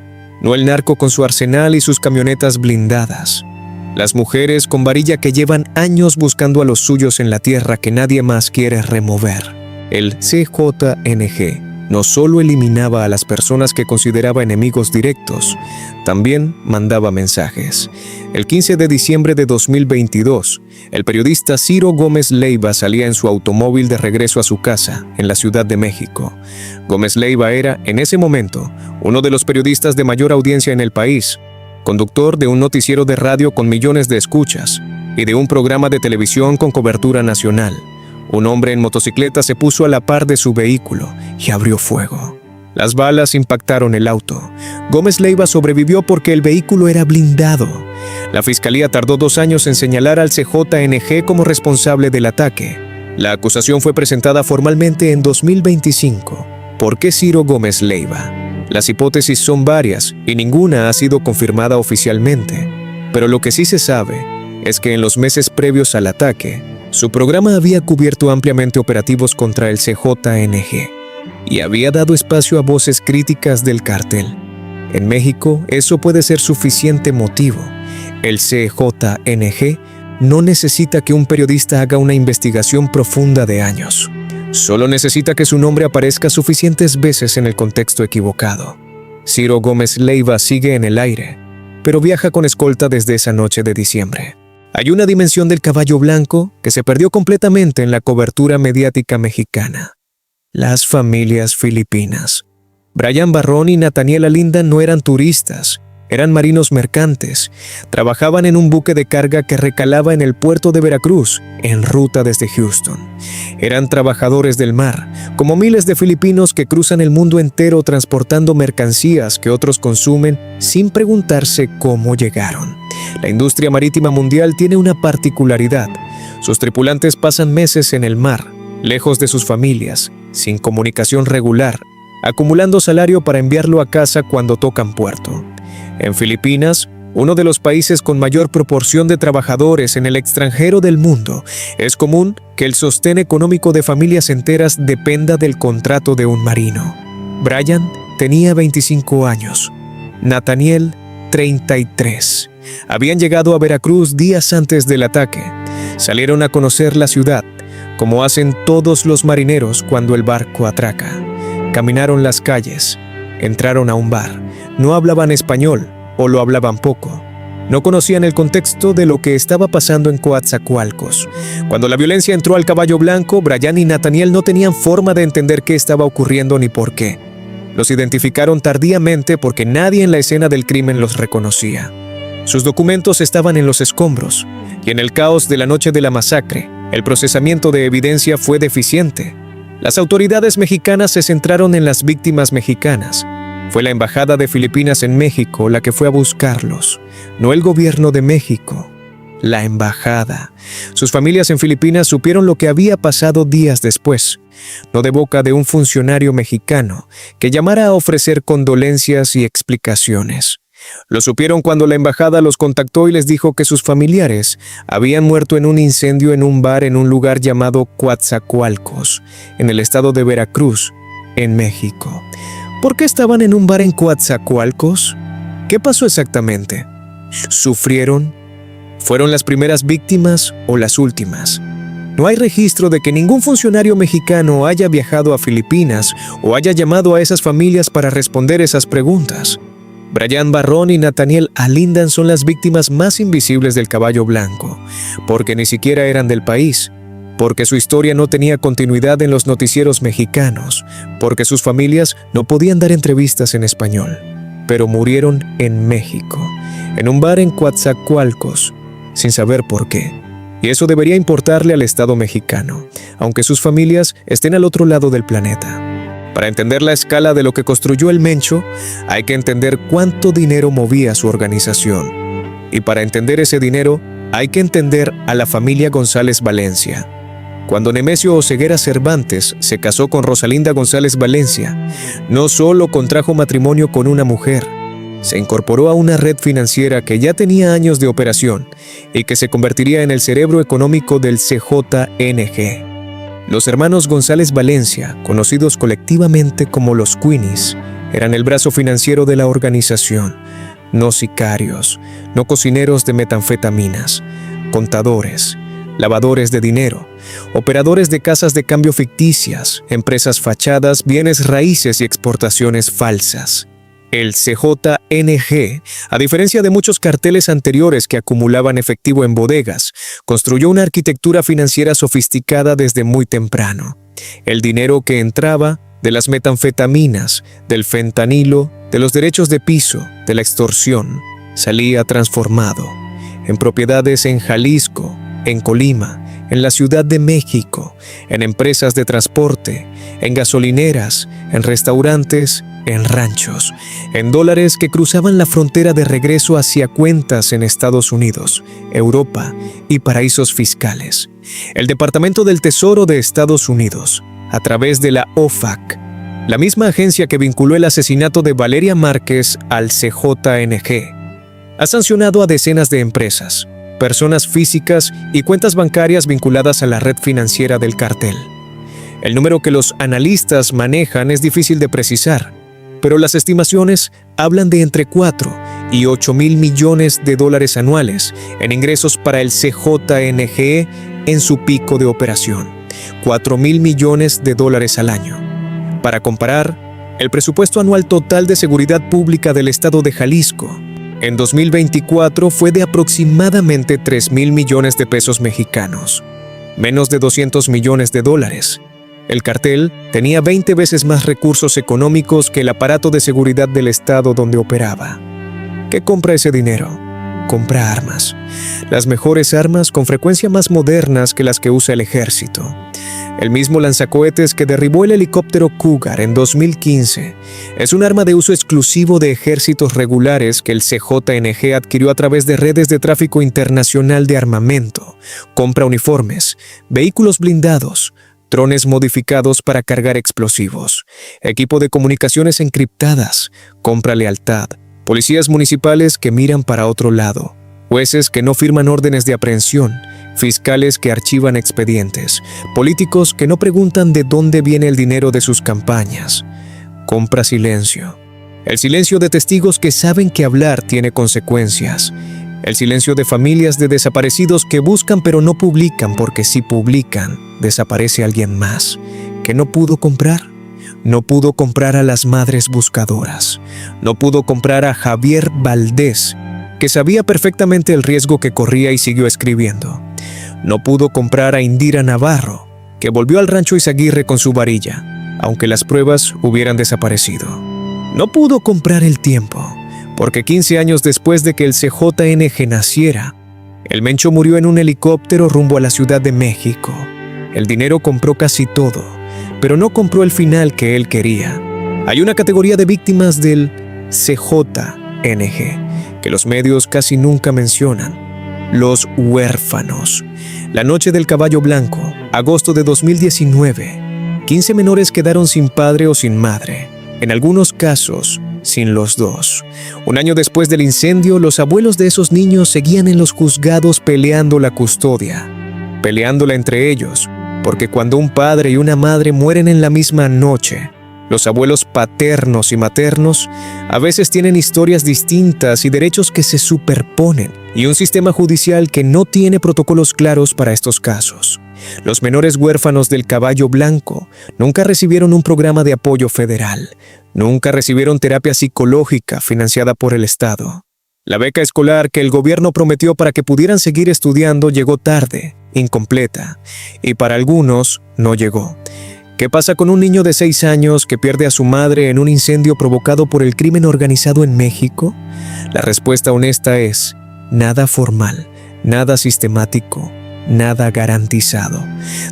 No el narco con su arsenal y sus camionetas blindadas. Las mujeres con varilla que llevan años buscando a los suyos en la tierra que nadie más quiere remover. El CJNG no solo eliminaba a las personas que consideraba enemigos directos, también mandaba mensajes. El 15 de diciembre de 2022, el periodista Ciro Gómez Leiva salía en su automóvil de regreso a su casa, en la Ciudad de México. Gómez Leiva era, en ese momento, uno de los periodistas de mayor audiencia en el país, conductor de un noticiero de radio con millones de escuchas y de un programa de televisión con cobertura nacional. Un hombre en motocicleta se puso a la par de su vehículo y abrió fuego. Las balas impactaron el auto. Gómez Leiva sobrevivió porque el vehículo era blindado. La fiscalía tardó 2 años en señalar al CJNG como responsable del ataque. La acusación fue presentada formalmente en 2025. ¿Por qué Ciro Gómez Leiva? Las hipótesis son varias y ninguna ha sido confirmada oficialmente. Pero lo que sí se sabe es que en los meses previos al ataque, su programa había cubierto ampliamente operativos contra el CJNG y había dado espacio a voces críticas del cártel. En México, eso puede ser suficiente motivo. El CJNG no necesita que un periodista haga una investigación profunda de años. Solo necesita que su nombre aparezca suficientes veces en el contexto equivocado. Ciro Gómez Leiva sigue en el aire, pero viaja con escolta desde esa noche de diciembre. Hay una dimensión del caballo blanco que se perdió completamente en la cobertura mediática mexicana. Las familias filipinas. Brian Barrón y Nathaniel Alinda no eran turistas, eran marinos mercantes. Trabajaban en un buque de carga que recalaba en el puerto de Veracruz, en ruta desde Houston. Eran trabajadores del mar, como miles de filipinos que cruzan el mundo entero transportando mercancías que otros consumen sin preguntarse cómo llegaron. La industria marítima mundial tiene una particularidad. Sus tripulantes pasan meses en el mar, lejos de sus familias, sin comunicación regular, acumulando salario para enviarlo a casa cuando tocan puerto. En Filipinas, uno de los países con mayor proporción de trabajadores en el extranjero del mundo, es común que el sostén económico de familias enteras dependa del contrato de un marino. Brian tenía 25 años, Nathaniel 33. Habían llegado a Veracruz días antes del ataque. Salieron a conocer la ciudad, como hacen todos los marineros cuando el barco atraca. Caminaron las calles, entraron a un bar. No hablaban español, o lo hablaban poco. No conocían el contexto de lo que estaba pasando en Coatzacoalcos. Cuando la violencia entró al caballo blanco, Brian y Nathaniel no tenían forma de entender qué estaba ocurriendo ni por qué. Los identificaron tardíamente porque nadie en la escena del crimen los reconocía. Sus documentos estaban en los escombros, y en el caos de la noche de la masacre, el procesamiento de evidencia fue deficiente. Las autoridades mexicanas se centraron en las víctimas mexicanas. Fue la Embajada de Filipinas en México la que fue a buscarlos, no el gobierno de México, la embajada. Sus familias en Filipinas supieron lo que había pasado días después, no de boca de un funcionario mexicano que llamara a ofrecer condolencias y explicaciones. Lo supieron cuando la embajada los contactó y les dijo que sus familiares habían muerto en un incendio en un bar en un lugar llamado Coatzacoalcos, en el estado de Veracruz, en México. ¿Por qué estaban en un bar en Coatzacoalcos? ¿Qué pasó exactamente? ¿Sufrieron? ¿Fueron las primeras víctimas o las últimas? No hay registro de que ningún funcionario mexicano haya viajado a Filipinas o haya llamado a esas familias para responder esas preguntas. Brian Barrón y Nathaniel Alinda son las víctimas más invisibles del caballo blanco, porque ni siquiera eran del país, porque su historia no tenía continuidad en los noticieros mexicanos, porque sus familias no podían dar entrevistas en español, pero murieron en México, en un bar en Coatzacoalcos, sin saber por qué. Y eso debería importarle al Estado mexicano, aunque sus familias estén al otro lado del planeta. Para entender la escala de lo que construyó el Mencho, hay que entender cuánto dinero movía su organización. Y para entender ese dinero, hay que entender a la familia González Valencia. Cuando Nemesio Oseguera Cervantes se casó con Rosalinda González Valencia, no solo contrajo matrimonio con una mujer, Se incorporó a una red financiera que ya tenía años de operación y que se convertiría en el cerebro económico del CJNG. Los hermanos González Valencia, conocidos colectivamente como los Queenies, eran el brazo financiero de la organización. No sicarios, no cocineros de metanfetaminas, contadores, lavadores de dinero, operadores de casas de cambio ficticias, empresas fachadas, bienes raíces y exportaciones falsas. El CJNG, a diferencia de muchos carteles anteriores que acumulaban efectivo en bodegas, construyó una arquitectura financiera sofisticada desde muy temprano. El dinero que entraba de las metanfetaminas, del fentanilo, de los derechos de piso, de la extorsión, salía transformado en propiedades en Jalisco, en Colima, en la Ciudad de México, en empresas de transporte, en gasolineras, en restaurantes, en ranchos, en dólares que cruzaban la frontera de regreso hacia cuentas en Estados Unidos, Europa y paraísos fiscales. El Departamento del Tesoro de Estados Unidos, a través de la OFAC, la misma agencia que vinculó el asesinato de Valeria Márquez al CJNG, ha sancionado a decenas de empresas, personas físicas y cuentas bancarias vinculadas a la red financiera del cartel. El número que los analistas manejan es difícil de precisar, pero las estimaciones hablan de entre 4 y 8 mil millones de dólares anuales en ingresos para el CJNG en su pico de operación, 4 mil millones de dólares al año. Para comparar, el presupuesto anual total de seguridad pública del estado de Jalisco en 2024 fue de aproximadamente 3 mil millones de pesos mexicanos, menos de 200 millones de dólares. El cartel tenía 20 veces más recursos económicos que el aparato de seguridad del estado donde operaba. ¿Qué compra ese dinero? Compra armas. Las mejores armas, con frecuencia más modernas que las que usa el ejército. El mismo lanzacohetes que derribó el helicóptero Cougar en 2015 es un arma de uso exclusivo de ejércitos regulares que el CJNG adquirió a través de redes de tráfico internacional de armamento. Compra uniformes, vehículos blindados, drones modificados para cargar explosivos, equipo de comunicaciones encriptadas, compra lealtad, policías municipales que miran para otro lado, jueces que no firman órdenes de aprehensión, fiscales que archivan expedientes, políticos que no preguntan de dónde viene el dinero de sus campañas. Compra silencio. El silencio de testigos que saben que hablar tiene consecuencias. El silencio de familias de desaparecidos que buscan pero no publican porque si publican, desaparece alguien más. ¿Que no pudo comprar? No pudo comprar a las madres buscadoras. No pudo comprar a Javier Valdés, que sabía perfectamente el riesgo que corría y siguió escribiendo. No pudo comprar a Indira Navarro, que volvió al rancho Izaguirre con su varilla, aunque las pruebas hubieran desaparecido. No pudo comprar el tiempo, porque 15 años después de que el CJNG naciera, el Mencho murió en un helicóptero rumbo a la Ciudad de México. El dinero compró casi todo, pero no compró el final que él quería. Hay una categoría de víctimas del CJNG que los medios casi nunca mencionan: los huérfanos. La noche del caballo blanco, agosto de 2019, 15 menores quedaron sin padre o sin madre, en algunos casos sin los dos. Un año después del incendio, los abuelos de esos niños seguían en los juzgados peleando la custodia, peleándola entre ellos, porque cuando un padre y una madre mueren en la misma noche, los abuelos paternos y maternos a veces tienen historias distintas y derechos que se superponen, y un sistema judicial que no tiene protocolos claros para estos casos. Los menores huérfanos del caballo blanco nunca recibieron un programa de apoyo federal, nunca recibieron terapia psicológica financiada por el Estado. La beca escolar que el gobierno prometió para que pudieran seguir estudiando llegó tarde, incompleta, y para algunos no llegó. ¿Qué pasa con un niño de 6 años que pierde a su madre en un incendio provocado por el crimen organizado en México? La respuesta honesta es: nada formal, nada sistemático, nada garantizado.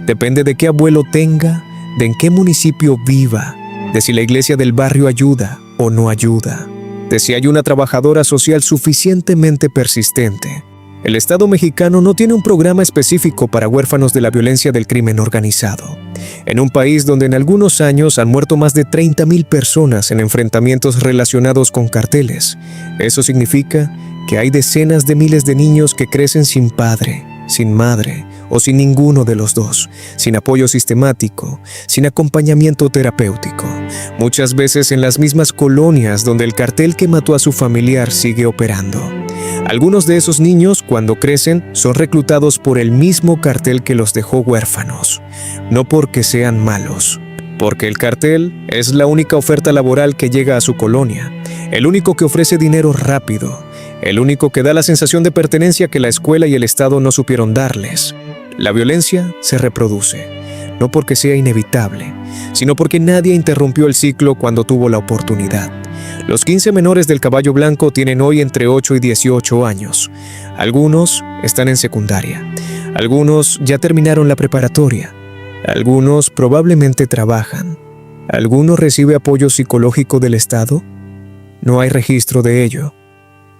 Depende de qué abuelo tenga, de en qué municipio viva, de si la iglesia del barrio ayuda o no ayuda, de si hay una trabajadora social suficientemente persistente. El Estado mexicano no tiene un programa específico para huérfanos de la violencia del crimen organizado. En un país donde en algunos años han muerto más de 30,000 personas en enfrentamientos relacionados con carteles, eso significa que hay decenas de miles de niños que crecen sin padre, sin madre o sin ninguno de los dos, sin apoyo sistemático, sin acompañamiento terapéutico, muchas veces en las mismas colonias donde el cartel que mató a su familiar sigue operando. Algunos de esos niños, cuando crecen, son reclutados por el mismo cartel que los dejó huérfanos, no porque sean malos, porque el cartel es la única oferta laboral que llega a su colonia, el único que ofrece dinero rápido, el único que da la sensación de pertenencia que la escuela y el Estado no supieron darles. La violencia se reproduce, no porque sea inevitable, sino porque nadie interrumpió el ciclo cuando tuvo la oportunidad. Los 15 menores del Caballo Blanco tienen hoy entre 8 y 18 años. Algunos están en secundaria, algunos ya terminaron la preparatoria, algunos probablemente trabajan. ¿Alguno recibe apoyo psicológico del Estado? No hay registro de ello.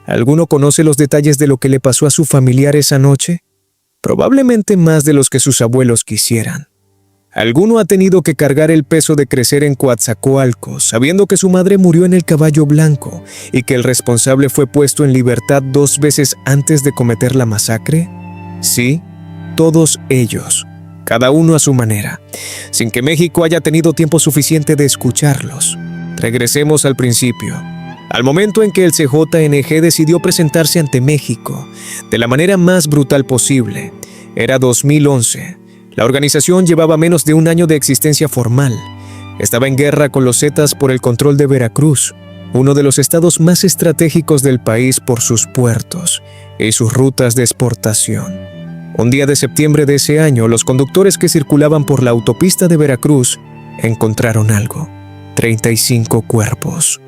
¿Alguno conoce los detalles de lo que le pasó a su familiar esa noche? Probablemente más de los que sus abuelos quisieran. ¿Alguno ha tenido que cargar el peso de crecer en Coatzacoalcos, sabiendo que su madre murió en el Caballo Blanco y que el responsable fue puesto en libertad 2 veces antes de cometer la masacre? Sí, todos ellos, cada uno a su manera, sin que México haya tenido tiempo suficiente de escucharlos. Regresemos al principio, al momento en que el CJNG decidió presentarse ante México de la manera más brutal posible. Era 2011. La organización llevaba menos de un año de existencia formal. Estaba en guerra con los Zetas por el control de Veracruz, uno de los estados más estratégicos del país por sus puertos y sus rutas de exportación. Un día de septiembre de ese año, los conductores que circulaban por la autopista de Veracruz encontraron algo: 35 cuerpos,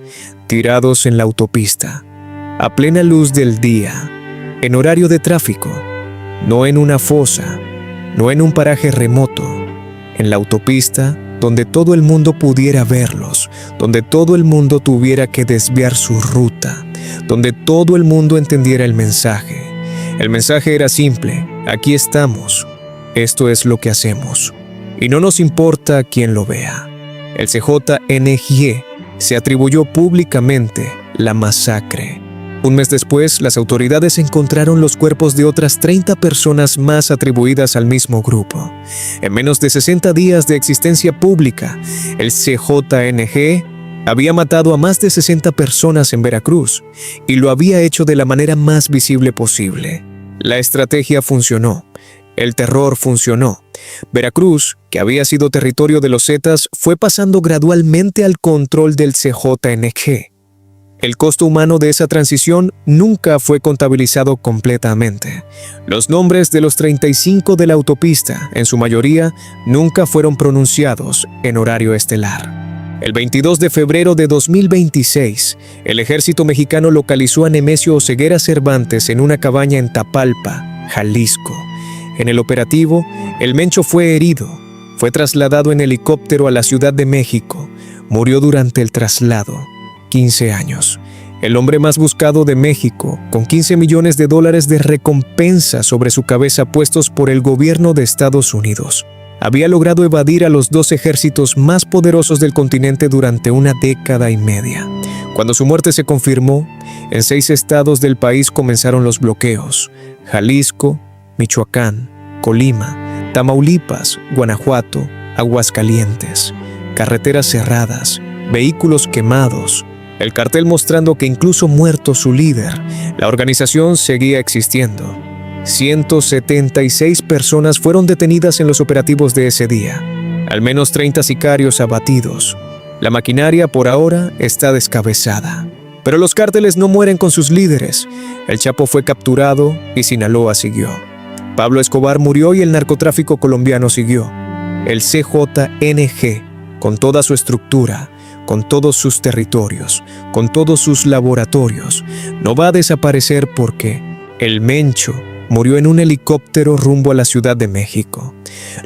tirados en la autopista, a plena luz del día, en horario de tráfico, no en una fosa, no en un paraje remoto, en la autopista donde todo el mundo pudiera verlos, donde todo el mundo tuviera que desviar su ruta, donde todo el mundo entendiera el mensaje. El mensaje era simple: aquí estamos, esto es lo que hacemos, y no nos importa quién lo vea. El CJNG se atribuyó públicamente la masacre. Un mes después, las autoridades encontraron los cuerpos de otras 30 personas más atribuidas al mismo grupo. En menos de 60 días de existencia pública, el CJNG había matado a más de 60 personas en Veracruz y lo había hecho de la manera más visible posible. La estrategia funcionó. El terror funcionó. Veracruz, que había sido territorio de los Zetas, fue pasando gradualmente al control del CJNG. El costo humano de esa transición nunca fue contabilizado completamente. Los nombres de los 35 de la autopista, en su mayoría, nunca fueron pronunciados en horario estelar. El 22 de febrero de 2026, el ejército mexicano localizó a Nemesio Oseguera Cervantes en una cabaña en Tapalpa, Jalisco. En el operativo, el Mencho fue herido. Fue trasladado en helicóptero a la Ciudad de México. Murió durante el traslado. 15 años. El hombre más buscado de México, con $15 millones de recompensa sobre su cabeza puestos por el gobierno de Estados Unidos. Había logrado evadir a los 2 ejércitos más poderosos del continente durante una década y media. Cuando su muerte se confirmó, en 6 estados del país comenzaron los bloqueos: Jalisco, Michoacán, Colima, Tamaulipas, Guanajuato, Aguascalientes. Carreteras cerradas, vehículos quemados. El cartel mostrando que incluso muerto su líder, la organización seguía existiendo. 176 personas fueron detenidas en los operativos de ese día. Al menos 30 sicarios abatidos. La maquinaria por ahora está descabezada. Pero los cárteles no mueren con sus líderes. El Chapo fue capturado y Sinaloa siguió. Pablo Escobar murió y el narcotráfico colombiano siguió. El CJNG, con toda su estructura, con todos sus territorios, con todos sus laboratorios, no va a desaparecer porque el Mencho murió en un helicóptero rumbo a la Ciudad de México.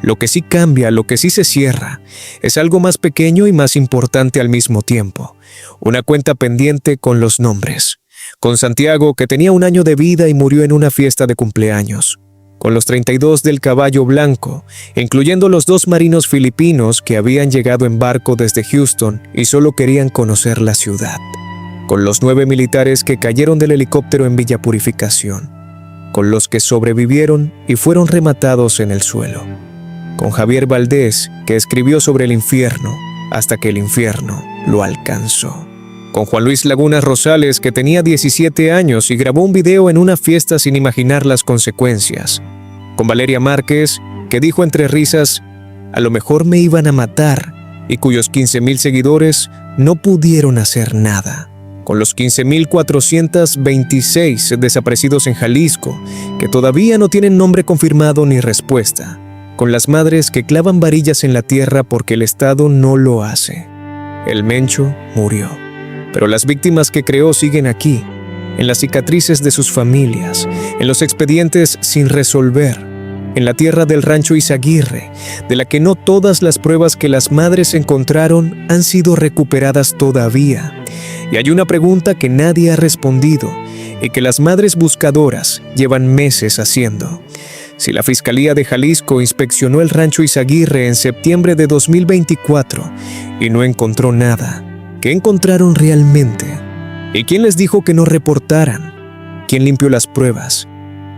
Lo que sí cambia, lo que sí se cierra, es algo más pequeño y más importante al mismo tiempo. Una cuenta pendiente con los nombres, con Santiago, que tenía 1 año de vida y murió en una fiesta de cumpleaños, con los 32 del Caballo Blanco, incluyendo los 2 marinos filipinos que habían llegado en barco desde Houston y solo querían conocer la ciudad, con los 9 militares que cayeron del helicóptero en Villa Purificación, con los que sobrevivieron y fueron rematados en el suelo, con Javier Valdés, que escribió sobre el infierno hasta que el infierno lo alcanzó, con Juan Luis Lagunas Rosales, que tenía 17 años y grabó un video en una fiesta sin imaginar las consecuencias, con Valeria Márquez, que dijo entre risas, a lo mejor me iban a matar, y cuyos 15,000 seguidores no pudieron hacer nada, con los 15,426 desaparecidos en Jalisco, que todavía no tienen nombre confirmado ni respuesta, con las madres que clavan varillas en la tierra porque el Estado no lo hace. El Mencho murió, pero las víctimas que creó siguen aquí, en las cicatrices de sus familias, en los expedientes sin resolver, en la tierra del rancho Izaguirre, de la que no todas las pruebas que las madres encontraron han sido recuperadas todavía. Y hay una pregunta que nadie ha respondido y que las madres buscadoras llevan meses haciendo. Si la Fiscalía de Jalisco inspeccionó el rancho Izaguirre en septiembre de 2024 y no encontró nada, ¿qué encontraron realmente? ¿Y quién les dijo que no reportaran? ¿Quién limpió las pruebas?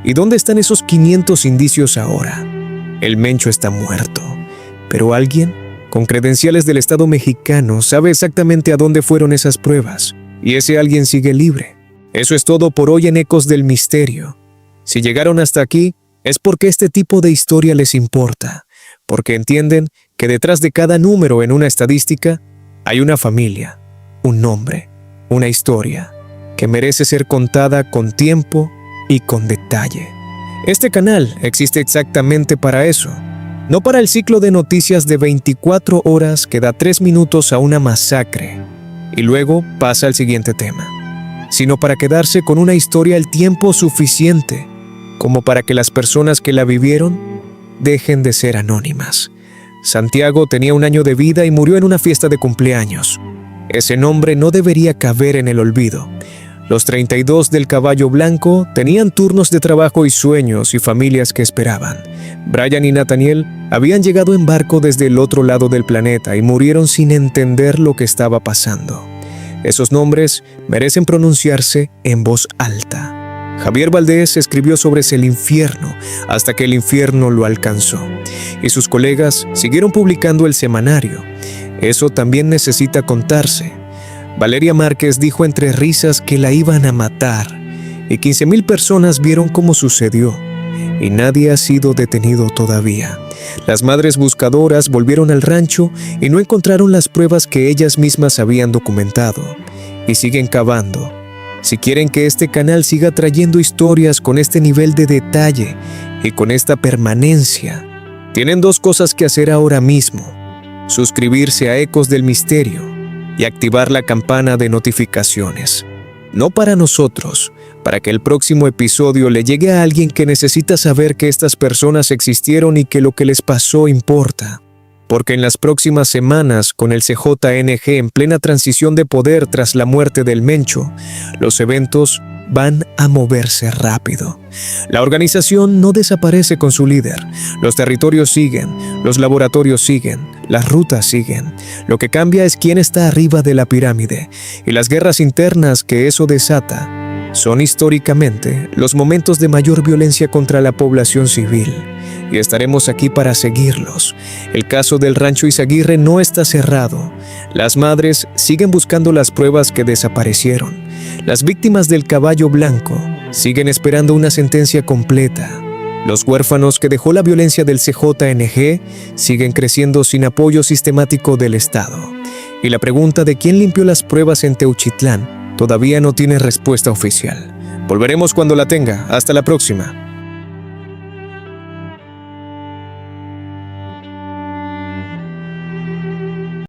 ¿Y dónde están esos 500 indicios ahora? El Mencho está muerto, pero alguien con credenciales del Estado mexicano sabe exactamente a dónde fueron esas pruebas, y ese alguien sigue libre. Eso es todo por hoy en Ecos del Misterio. Si llegaron hasta aquí, es porque este tipo de historia les importa, porque entienden que detrás de cada número en una estadística hay una familia, un nombre, una historia que merece ser contada con tiempo y con detalle. Este canal existe exactamente para eso, no para el ciclo de noticias de 24 horas que da 3 minutos a una masacre y luego pasa al siguiente tema, sino para quedarse con una historia el tiempo suficiente como para que las personas que la vivieron dejen de ser anónimas. Santiago tenía 1 año de vida y murió en una fiesta de cumpleaños. Ese nombre no debería caber en el olvido. Los 32 del Caballo Blanco tenían turnos de trabajo y sueños y familias que esperaban. Brian y Nathaniel habían llegado en barco desde el otro lado del planeta y murieron sin entender lo que estaba pasando. Esos nombres merecen pronunciarse en voz alta. Javier Valdés escribió sobre el infierno hasta que el infierno lo alcanzó, y sus colegas siguieron publicando el semanario. Eso también necesita contarse. Valeria Márquez dijo entre risas que la iban a matar, y 15,000 personas vieron cómo sucedió, y nadie ha sido detenido todavía. Las madres buscadoras volvieron al rancho y no encontraron las pruebas que ellas mismas habían documentado, y siguen cavando. Si quieren que este canal siga trayendo historias con este nivel de detalle y con esta permanencia, tienen 2 cosas que hacer ahora mismo: suscribirse a Ecos del Misterio y activar la campana de notificaciones. No para nosotros, para que el próximo episodio le llegue a alguien que necesita saber que estas personas existieron y que lo que les pasó importa. Porque en las próximas semanas, con el CJNG en plena transición de poder tras la muerte del Mencho, los eventos van a moverse rápido. La organización no desaparece con su líder. Los territorios siguen, los laboratorios siguen, las rutas siguen. Lo que cambia es quién está arriba de la pirámide, y las guerras internas que eso desata son históricamente los momentos de mayor violencia contra la población civil, y estaremos aquí para seguirlos. El caso del rancho Izaguirre no está cerrado. Las madres siguen buscando las pruebas que desaparecieron. Las víctimas del Caballo Blanco siguen esperando una sentencia completa. Los huérfanos que dejó la violencia del CJNG siguen creciendo sin apoyo sistemático del Estado. Y la pregunta de quién limpió las pruebas en Teuchitlán todavía no tiene respuesta oficial. Volveremos cuando la tenga. Hasta la próxima.